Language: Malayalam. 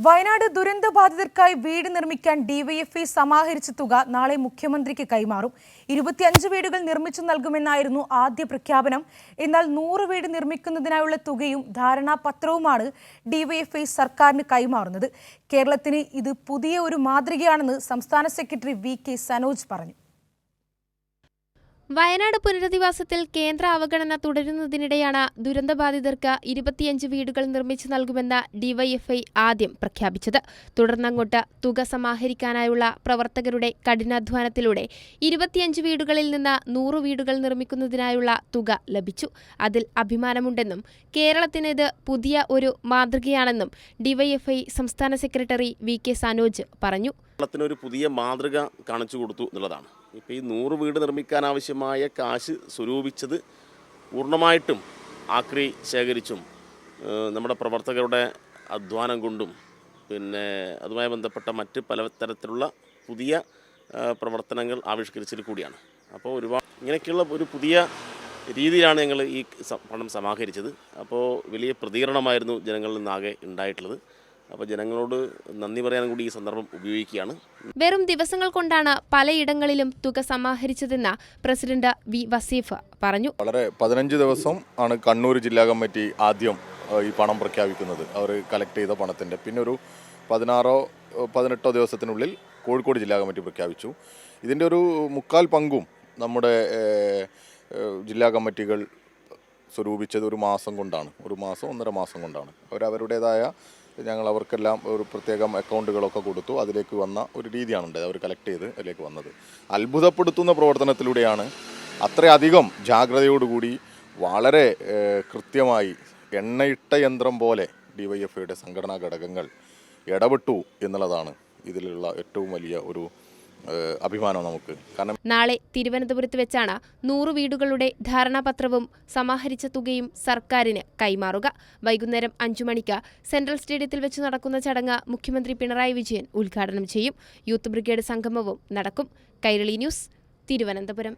വയനാട് ദുരന്തബാധിതർക്കായി വീട് നിർമ്മിക്കാൻ ഡിവൈഎഫ്ഐ സമാഹരിച്ച തുക നാളെ മുഖ്യമന്ത്രിക്ക് കൈമാറും. 25 വീടുകൾ നിർമ്മിച്ചു നൽകുമെന്നായിരുന്നു ആദ്യ പ്രഖ്യാപനം. എന്നാൽ 100 വീട് നിർമ്മിക്കുന്നതിനായുള്ള തുകയും ധാരണാപത്രവുമാണ് ഡിവൈഎഫ്ഐ സർക്കാരിന് കൈമാറുന്നത്. കേരളത്തിന് ഇത് പുതിയ ഒരു മാതൃകയാണെന്ന് സംസ്ഥാന സെക്രട്ടറി വി.കെ. സനോജ് പറഞ്ഞു. വയനാട് പുനരധിവാസത്തിൽ കേന്ദ്ര അവഗണന തുടരുന്നതിനിടെയാണ് ദുരന്തബാധിതർക്ക് 25 വീടുകൾ നിർമ്മിച്ചു നൽകുമെന്ന ഡിവൈഎഫ്ഐ ആദ്യം പ്രഖ്യാപിച്ചത്. തുടർന്നങ്ങോട്ട് തുക സമാഹരിക്കാനായുള്ള പ്രവർത്തകരുടെ കഠിനാധ്വാനത്തിലൂടെ 25 വീടുകളിൽ നിന്ന് 100 വീടുകൾ നിർമ്മിക്കുന്നതിനായുള്ള തുക ലഭിച്ചു. അതിൽ അഭിമാനമുണ്ടെന്നും കേരളത്തിന് ഇത് പുതിയ ഒരു മാതൃകയാണെന്നും ഡിവൈഎഫ്ഐ സംസ്ഥാന സെക്രട്ടറി വി.കെ. സനോജ് പറഞ്ഞു. കേരളത്തിനൊരു പുതിയ മാതൃക കാണിച്ചു കൊടുത്തു എന്നുള്ളതാണ്. ഇപ്പോൾ ഈ 100 വീട് നിർമ്മിക്കാനാവശ്യമായ കാശ് സ്വരൂപിച്ചത് പൂർണ്ണമായിട്ടും ആക്രി ശേഖരിച്ചും നമ്മുടെ പ്രവർത്തകരുടെ അധ്വാനം കൊണ്ടും പിന്നെ അതുമായി ബന്ധപ്പെട്ട മറ്റ് പലതരത്തിലുള്ള പുതിയ പ്രവർത്തനങ്ങൾ ആവിഷ്കരിച്ചതിൽ കൂടിയാണ്. അപ്പോൾ ഒരുപാട് ഇങ്ങനെയൊക്കെയുള്ള ഒരു പുതിയ രീതിയിലാണ് ഞങ്ങൾ ഈ പണം സമാഹരിച്ചത്. അപ്പോൾ വലിയ പ്രതികരണമായിരുന്നു ജനങ്ങളിൽ നിന്നാകെ ഉണ്ടായിട്ടുള്ളത്. അപ്പോൾ ജനങ്ങളോട് നന്ദി പറയാൻ കൂടി ഈ സന്ദർഭം ഉപയോഗിക്കുകയാണ്. വെറും ദിവസങ്ങൾ കൊണ്ടാണ് പലയിടങ്ങളിലും തുക സമാഹരിച്ചതെന്ന് പ്രസിഡന്റ് വി വസീഫ് പറഞ്ഞു. വളരെ 15 ദിവസം ആണ് കണ്ണൂർ ജില്ലാ കമ്മിറ്റി ആദ്യം ഈ പണം പ്രഖ്യാപിക്കുന്നത്. അവർ കളക്ട് ചെയ്ത പണത്തിൻ്റെ പിന്നെ ഒരു 16-18 ദിവസത്തിനുള്ളിൽ കോഴിക്കോട് ജില്ലാ കമ്മിറ്റി പ്രഖ്യാപിച്ചു. ഇതിൻ്റെ ഒരു 1/4 പങ്കും നമ്മുടെ ജില്ലാ കമ്മിറ്റികൾ സ്വരൂപിച്ചത് ഒരു മാസം കൊണ്ടാണ്, 1.5 മാസം കൊണ്ടാണ്. അവരവരുടേതായ ഞങ്ങൾ അവർക്കെല്ലാം ഒരു പ്രത്യേകം അക്കൗണ്ടുകളൊക്കെ കൊടുത്തു. അതിലേക്ക് വന്ന ഒരു രീതിയാണുണ്ടായത്. അവർ കളക്ട് ചെയ്ത് അതിലേക്ക് വന്നത് അത്ഭുതപ്പെടുത്തുന്ന പ്രവർത്തനത്തിലൂടെയാണ്. അത്രയധികം ജാഗ്രതയോടുകൂടി വളരെ കൃത്യമായി എണ്ണയിട്ട യന്ത്രം പോലെ ഡിവൈഎഫ്ഐയുടെ സംഘടനാ ഘടകങ്ങൾ ഇടപെട്ടു എന്നുള്ളതാണ് ഇതിലുള്ള ഏറ്റവും വലിയ ഒരു അഭിമാനം നമുക്ക്. കാരണം നാളെ തിരുവനന്തപുരത്ത് വെച്ചാണ് 100 വീടുകളുടെ ധാരണാപത്രവും സമാഹരിച്ച തുകയും സർക്കാരിന് കൈമാറുക. വൈകുന്നേരം 5 മണിക്ക് സെൻട്രൽ സ്റ്റേഡിയത്തിൽ വെച്ച് നടക്കുന്ന ചടങ്ങ് മുഖ്യമന്ത്രി പിണറായി വിജയൻ ഉദ്ഘാടനം ചെയ്യും. യൂത്ത് ബ്രിഗേഡ് സംഗമവും നടക്കും. കൈരളി ന്യൂസ്, തിരുവനന്തപുരം.